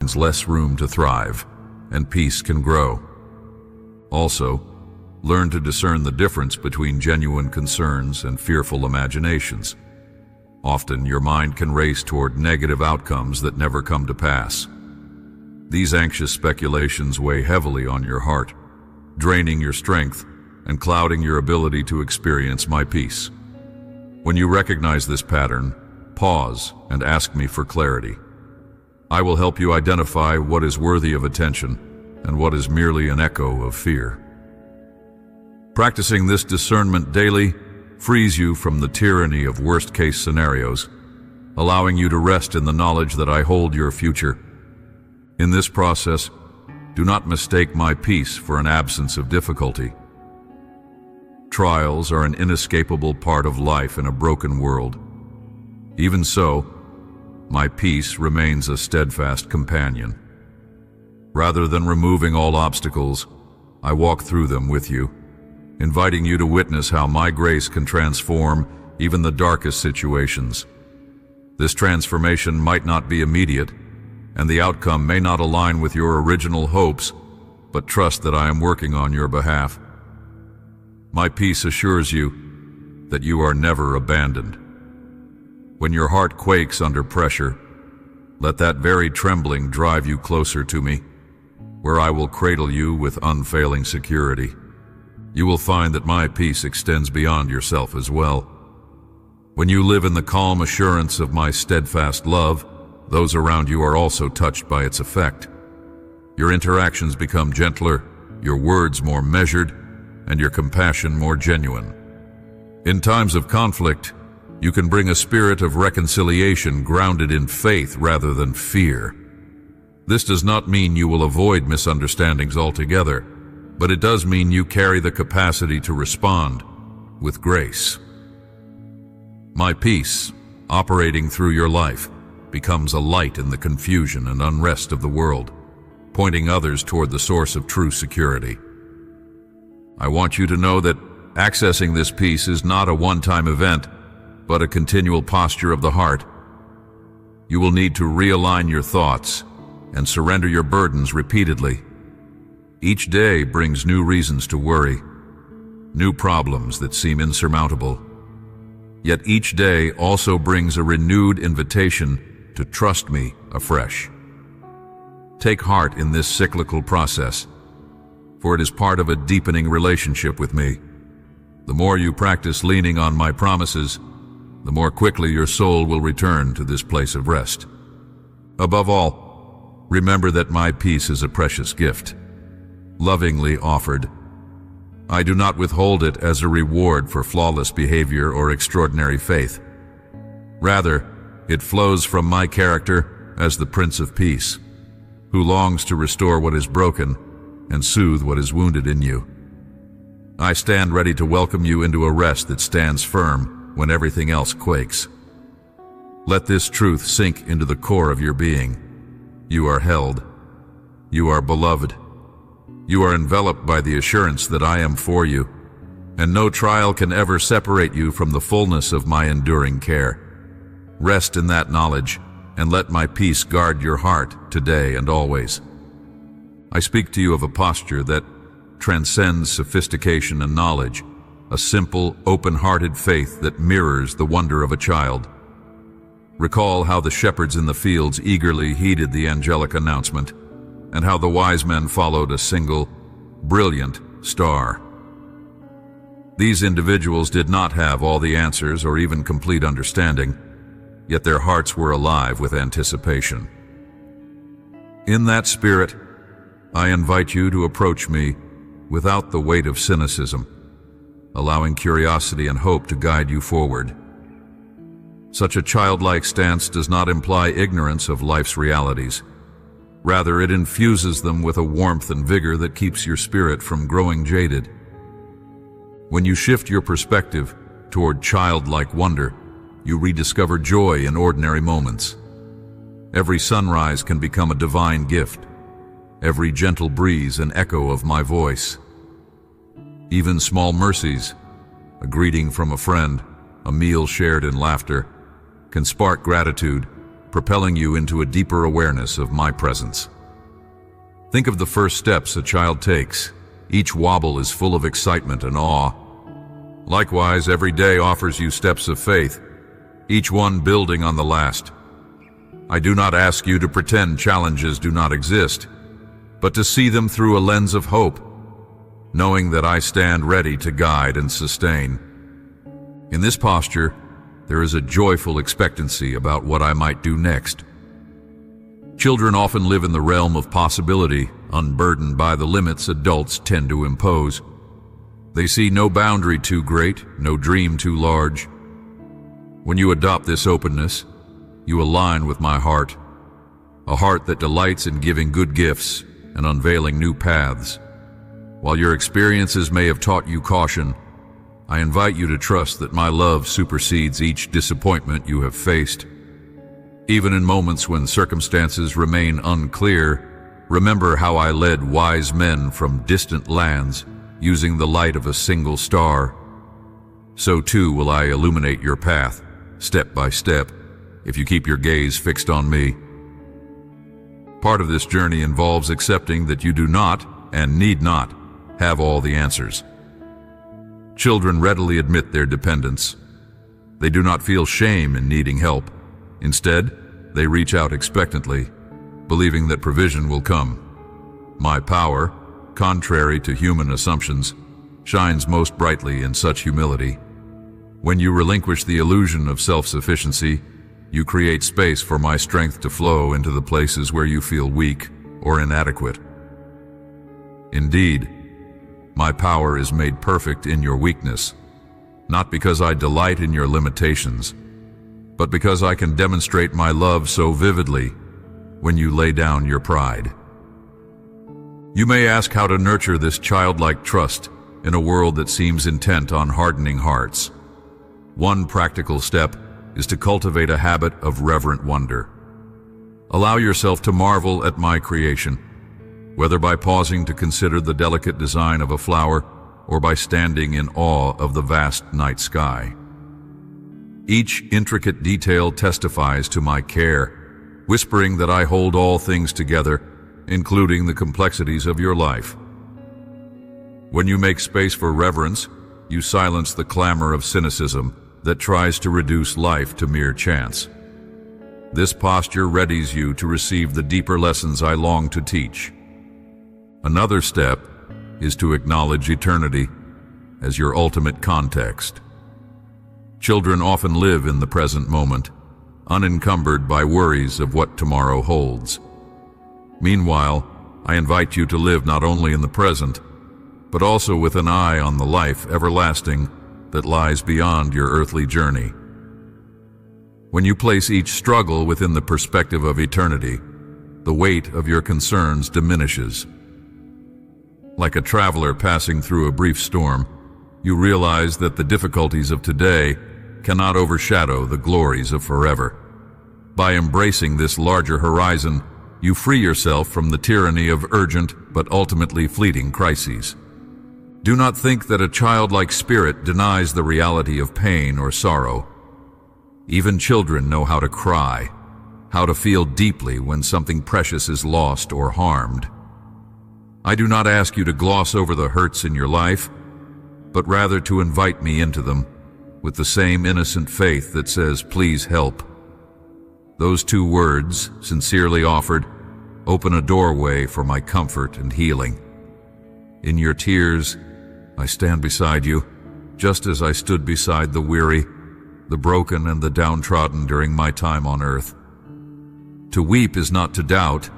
less room to thrive, and peace can grow. Also, learn to discern the difference between genuine concerns and fearful imaginations. Often, your mind can race toward negative outcomes that never come to pass. These anxious speculations weigh heavily on your heart, draining your strength and clouding your ability to experience my peace. When you recognize this pattern, pause and ask me for clarity. I will help you identify what is worthy of attention and what is merely an echo of fear. Practicing this discernment daily frees you from the tyranny of worst-case scenarios, allowing you to rest in the knowledge that I hold your future. In this process, do not mistake my peace for an absence of difficulty. Trials are an inescapable part of life in a broken world. Even so, my peace remains a steadfast companion. Rather than removing all obstacles, I walk through them with you, inviting you to witness how my grace can transform even the darkest situations. This transformation might not be immediate, and the outcome may not align with your original hopes, but trust that I am working on your behalf. My peace assures you that you are never abandoned. When your heart quakes under pressure, let that very trembling drive you closer to me, where I will cradle you with unfailing security. You will find that my peace extends beyond yourself as well. When you live in the calm assurance of my steadfast love, those around you are also touched by its effect. Your interactions become gentler, your words more measured, and your compassion more genuine. In times of conflict, you can bring a spirit of reconciliation grounded in faith rather than fear. This does not mean you will avoid misunderstandings altogether, but it does mean you carry the capacity to respond with grace. My peace, operating through your life, becomes a light in the confusion and unrest of the world, pointing others toward the source of true security. I want you to know that accessing this peace is not a one-time event, but a continual posture of the heart. You will need to realign your thoughts and surrender your burdens repeatedly. Each day brings new reasons to worry, new problems that seem insurmountable. Yet each day also brings a renewed invitation to trust me afresh. Take heart in this cyclical process, for it is part of a deepening relationship with me. The more you practice leaning on my promises, the more quickly your soul will return to this place of rest. Above all, remember that my peace is a precious gift, lovingly offered. I do not withhold it as a reward for flawless behavior or extraordinary faith. Rather, it flows from my character as the Prince of Peace, who longs to restore what is broken and soothe what is wounded in you. I stand ready to welcome you into a rest that stands firm when everything else quakes. Let this truth sink into the core of your being. You are held. You are beloved. You are enveloped by the assurance that I am for you, and no trial can ever separate you from the fullness of my enduring care. Rest in that knowledge, and let my peace guard your heart today and always. I speak to you of a posture that transcends sophistication and knowledge, a simple, open-hearted faith that mirrors the wonder of a child. Recall how the shepherds in the fields eagerly heeded the angelic announcement, and how the wise men followed a single, brilliant star. These individuals did not have all the answers or even complete understanding, yet their hearts were alive with anticipation. In that spirit, I invite you to approach me without the weight of cynicism, allowing curiosity and hope to guide you forward. Such a childlike stance does not imply ignorance of life's realities. Rather, it infuses them with a warmth and vigor that keeps your spirit from growing jaded. When you shift your perspective toward childlike wonder, you rediscover joy in ordinary moments. Every sunrise can become a divine gift, every gentle breeze an echo of my voice. Even small mercies, a greeting from a friend, a meal shared in laughter, can spark gratitude propelling you into a deeper awareness of my presence. Think of the first steps a child takes. Each wobble is full of excitement and awe. Likewise, every day offers you steps of faith, each one building on the last. I do not ask you to pretend challenges do not exist, but to see them through a lens of hope, knowing that I stand ready to guide and sustain. In this posture, there is a joyful expectancy about what I might do next. Children often live in the realm of possibility, unburdened by the limits adults tend to impose. They see no boundary too great, no dream too large. When you adopt this openness, you align with my heart, a heart that delights in giving good gifts and unveiling new paths. While your experiences may have taught you caution, I invite you to trust that my love supersedes each disappointment you have faced. Even in moments when circumstances remain unclear, remember how I led wise men from distant lands using the light of a single star. So too will I illuminate your path, step by step, if you keep your gaze fixed on me. Part of this journey involves accepting that you do not, and need not, have all the answers. Children readily admit their dependence. They do not feel shame in needing help. Instead, they reach out expectantly, believing that provision will come. My power, contrary to human assumptions, shines most brightly in such humility. When you relinquish the illusion of self-sufficiency, you create space for my strength to flow into the places where you feel weak or inadequate. Indeed, my power is made perfect in your weakness, not because I delight in your limitations, but because I can demonstrate my love so vividly when you lay down your pride. You may ask how to nurture this childlike trust in a world that seems intent on hardening hearts. One practical step is to cultivate a habit of reverent wonder. Allow yourself to marvel at my creation, whether by pausing to consider the delicate design of a flower or by standing in awe of the vast night sky. Each intricate detail testifies to my care, whispering that I hold all things together, including the complexities of your life. When you make space for reverence, you silence the clamor of cynicism that tries to reduce life to mere chance. This posture readies you to receive the deeper lessons I long to teach. Another step is to acknowledge eternity as your ultimate context. Children often live in the present moment, unencumbered by worries of what tomorrow holds. Meanwhile, I invite you to live not only in the present, but also with an eye on the life everlasting that lies beyond your earthly journey. When you place each struggle within the perspective of eternity, the weight of your concerns diminishes. Like a traveler passing through a brief storm, you realize that the difficulties of today cannot overshadow the glories of forever. By embracing this larger horizon, you free yourself from the tyranny of urgent but ultimately fleeting crises. Do not think that a childlike spirit denies the reality of pain or sorrow. Even children know how to cry, how to feel deeply when something precious is lost or harmed. I do not ask you to gloss over the hurts in your life, but rather to invite me into them with the same innocent faith that says, "Please help." Those two words, sincerely offered, open a doorway for my comfort and healing. In your tears, I stand beside you, just as I stood beside the weary, the broken, and the downtrodden during my time on earth. To weep is not to doubt,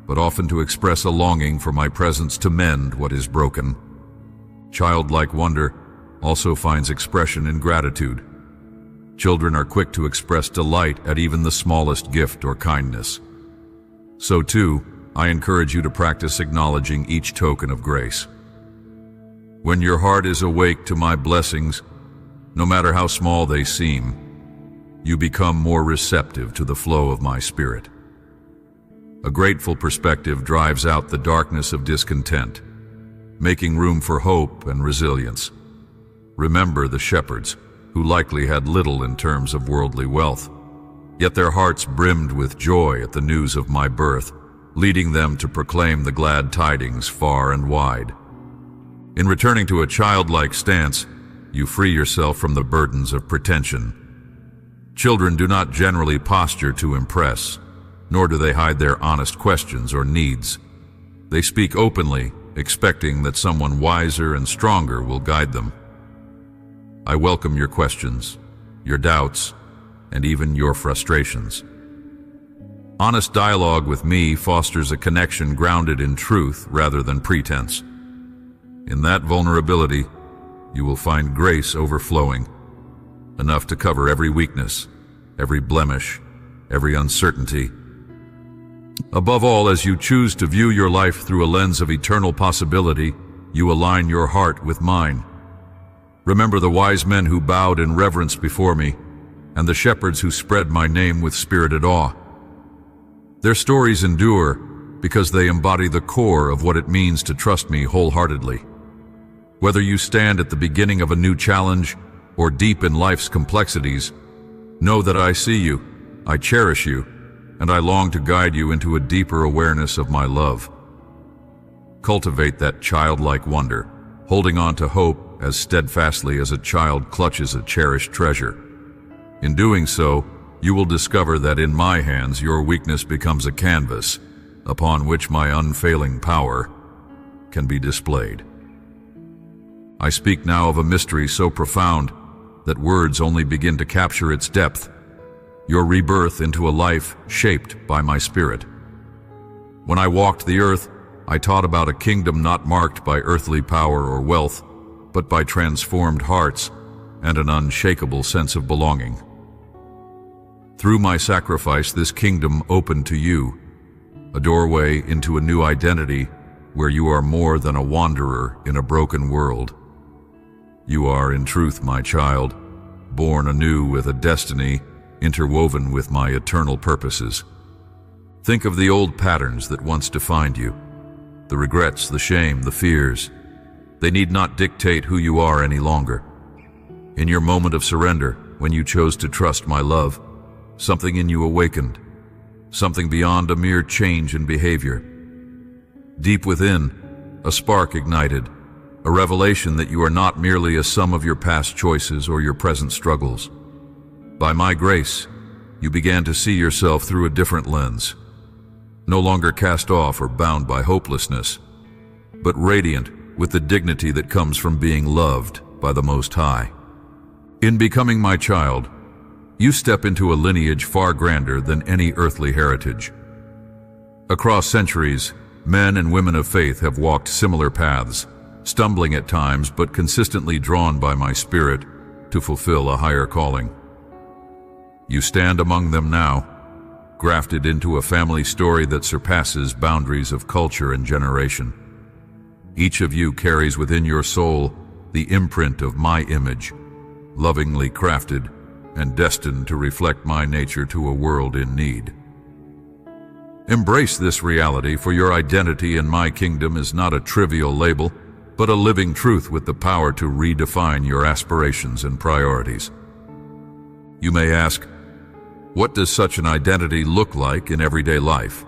but often to express a longing for my presence to mend what is broken. Childlike wonder also finds expression in gratitude. Children are quick to express delight at even the smallest gift or kindness. So too, I encourage you to practice acknowledging each token of grace. When your heart is awake to my blessings, no matter how small they seem, you become more receptive to the flow of my spirit. A grateful perspective drives out the darkness of discontent, making room for hope and resilience. Remember the shepherds, who likely had little in terms of worldly wealth. Yet their hearts brimmed with joy at the news of my birth, leading them to proclaim the glad tidings far and wide. In returning to a childlike stance, you free yourself from the burdens of pretension. Children do not generally posture to impress, nor do they hide their honest questions or needs. They speak openly, expecting that someone wiser and stronger will guide them. I welcome your questions, your doubts, and even your frustrations. Honest dialogue with me fosters a connection grounded in truth rather than pretense. In that vulnerability, you will find grace overflowing, enough to cover every weakness, every blemish, every uncertainty. Above all, as you choose to view your life through a lens of eternal possibility, you align your heart with mine. Remember the wise men who bowed in reverence before me, and the shepherds who spread my name with spirited awe. Their stories endure because they embody the core of what it means to trust me wholeheartedly. Whether you stand at the beginning of a new challenge or deep in life's complexities, know that I see you, I cherish you, and I long to guide you into a deeper awareness of my love. Cultivate that childlike wonder, holding on to hope as steadfastly as a child clutches a cherished treasure. In doing so, you will discover that in my hands your weakness becomes a canvas upon which my unfailing power can be displayed. I speak now of a mystery so profound that words only begin to capture its depth, your rebirth into a life shaped by my spirit. When I walked the earth, I taught about a kingdom not marked by earthly power or wealth, but by transformed hearts and an unshakable sense of belonging. Through my sacrifice, this kingdom opened to you, a doorway into a new identity where you are more than a wanderer in a broken world. You are, in truth, my child, born anew with a destiny interwoven with my eternal purposes. Think of the old patterns that once defined you, the regrets, the shame, the fears. They need not dictate who you are any longer. In your moment of surrender, when you chose to trust my love, something in you awakened, something beyond a mere change in behavior. Deep within, a spark ignited, a revelation that you are not merely a sum of your past choices or your present struggles. By my grace, you began to see yourself through a different lens, no longer cast off or bound by hopelessness, but radiant with the dignity that comes from being loved by the Most High. In becoming my child, you step into a lineage far grander than any earthly heritage. Across centuries, men and women of faith have walked similar paths, stumbling at times but consistently drawn by my spirit to fulfill a higher calling. You stand among them now, grafted into a family story that surpasses boundaries of culture and generation. Each of you carries within your soul the imprint of my image, lovingly crafted and destined to reflect my nature to a world in need. Embrace this reality, for your identity in my kingdom is not a trivial label, but a living truth with the power to redefine your aspirations and priorities. You may ask, what does such an identity look like in everyday life?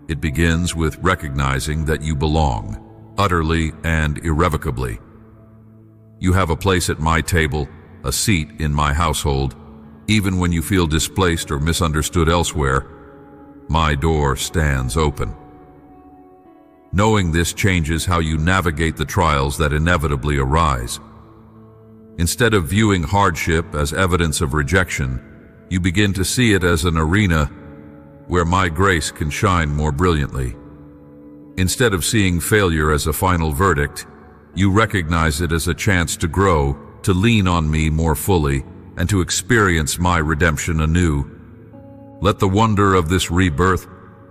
It begins with recognizing that you belong, utterly and irrevocably. You have a place at my table, a seat in my household. Even when you feel displaced or misunderstood elsewhere, my door stands open. Knowing this changes how you navigate the trials that inevitably arise. Instead of viewing hardship as evidence of rejection, you begin to see it as an arena where my grace can shine more brilliantly. Instead of seeing failure as a final verdict, you recognize it as a chance to grow, to lean on me more fully, and to experience my redemption anew. Let the wonder of this rebirth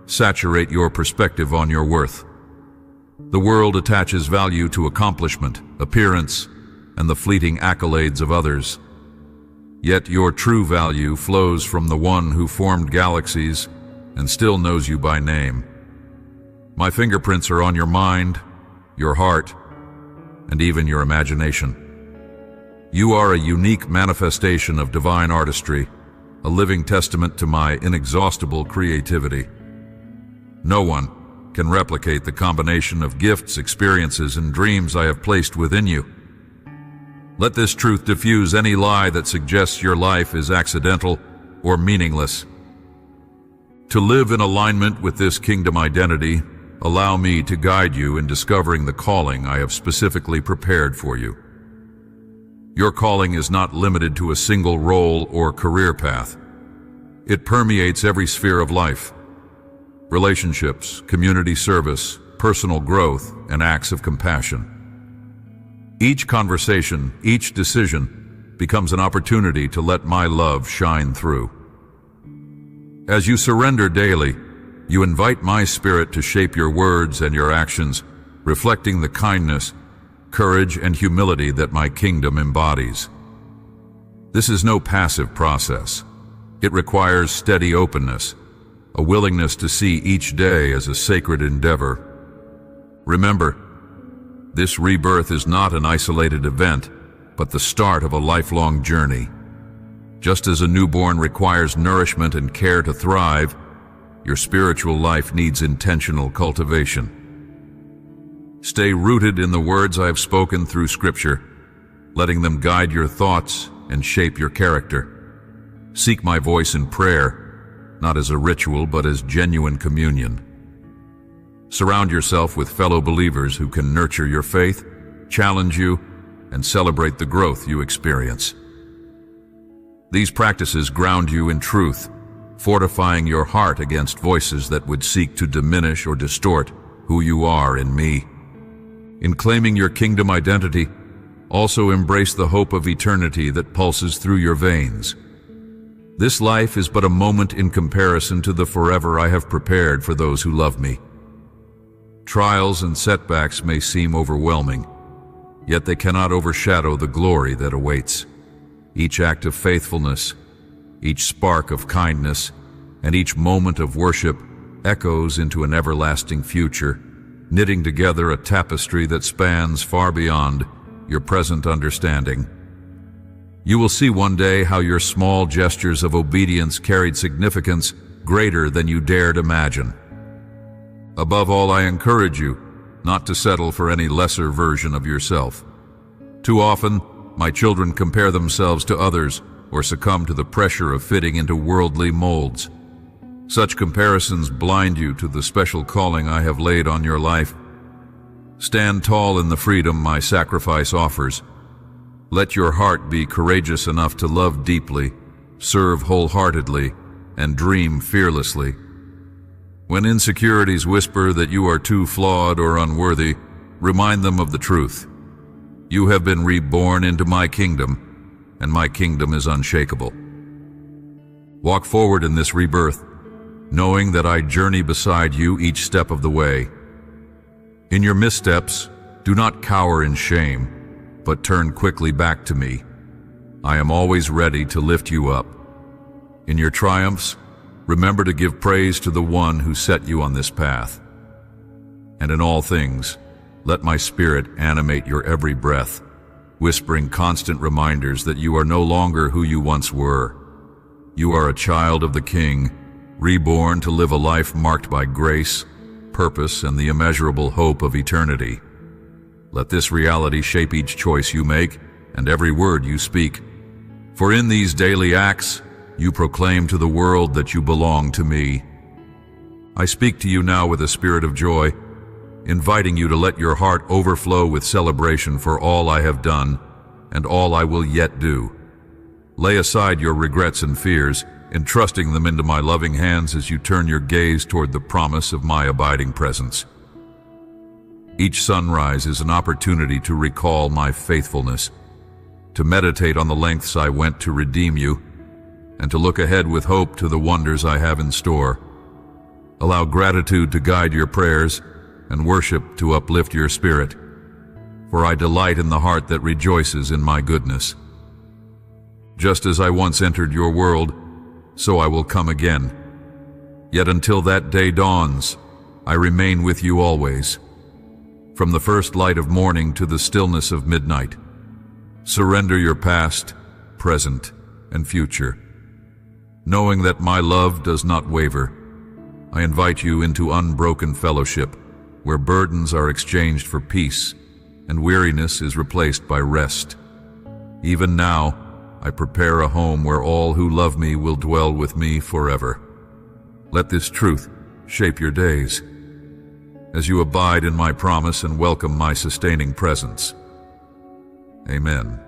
saturate your perspective on your worth. The world attaches value to accomplishment, appearance, and the fleeting accolades of others. Yet your true value flows from the one who formed galaxies and still knows you by name. My fingerprints are on your mind, your heart, and even your imagination. You are a unique manifestation of divine artistry, a living testament to my inexhaustible creativity. No one can replicate the combination of gifts, experiences, and dreams I have placed within you. Let this truth diffuse any lie that suggests your life is accidental or meaningless. To live in alignment with this kingdom identity, allow me to guide you in discovering the calling I have specifically prepared for you. Your calling is not limited to a single role or career path. It permeates every sphere of life. Relationships, community service, personal growth, and acts of compassion. Each conversation, each decision becomes an opportunity to let my love shine through. As you surrender daily, you invite my spirit to shape your words and your actions, reflecting the kindness, courage, and humility that my kingdom embodies. This is no passive process. It requires steady openness, a willingness to see each day as a sacred endeavor. Remember, this rebirth is not an isolated event, but the start of a lifelong journey. Just as a newborn requires nourishment and care to thrive, your spiritual life needs intentional cultivation. Stay rooted in the words I have spoken through Scripture, letting them guide your thoughts and shape your character. Seek my voice in prayer, not as a ritual, but as genuine communion. Surround yourself with fellow believers who can nurture your faith, challenge you, and celebrate the growth you experience. These practices ground you in truth, fortifying your heart against voices that would seek to diminish or distort who you are in me. In claiming your kingdom identity, also embrace the hope of eternity that pulses through your veins. This life is but a moment in comparison to the forever I have prepared for those who love me. Trials and setbacks may seem overwhelming, yet they cannot overshadow the glory that awaits. Each act of faithfulness, each spark of kindness, and each moment of worship echoes into an everlasting future, knitting together a tapestry that spans far beyond your present understanding. You will see one day how your small gestures of obedience carried significance greater than you dared imagine. Above all, I encourage you not to settle for any lesser version of yourself. Too often, my children compare themselves to others or succumb to the pressure of fitting into worldly molds. Such comparisons blind you to the special calling I have laid on your life. Stand tall in the freedom my sacrifice offers. Let your heart be courageous enough to love deeply, serve wholeheartedly, and dream fearlessly. When insecurities whisper that you are too flawed or unworthy, remind them of the truth. You have been reborn into my kingdom, and my kingdom is unshakable. Walk forward in this rebirth, knowing that I journey beside you each step of the way. In your missteps, do not cower in shame, but turn quickly back to me. I am always ready to lift you up. In your triumphs, remember to give praise to the one who set you on this path. And in all things, let my spirit animate your every breath, whispering constant reminders that you are no longer who you once were. You are a child of the King, reborn to live a life marked by grace, purpose, and the immeasurable hope of eternity. Let this reality shape each choice you make and every word you speak. For in these daily acts, you proclaim to the world that you belong to me. I speak to you now with a spirit of joy, inviting you to let your heart overflow with celebration for all I have done and all I will yet do. Lay aside your regrets and fears, entrusting them into my loving hands as you turn your gaze toward the promise of my abiding presence. Each sunrise is an opportunity to recall my faithfulness, to meditate on the lengths I went to redeem you, and to look ahead with hope to the wonders I have in store. Allow gratitude to guide your prayers and worship to uplift your spirit, for I delight in the heart that rejoices in my goodness. Just as I once entered your world, so I will come again. Yet until that day dawns, I remain with you always. From the first light of morning to the stillness of midnight, surrender your past, present, and future. Knowing that my love does not waver, I invite you into unbroken fellowship, where burdens are exchanged for peace and weariness is replaced by rest. Even now, I prepare a home where all who love me will dwell with me forever. Let this truth shape your days as you abide in my promise and welcome my sustaining presence. Amen.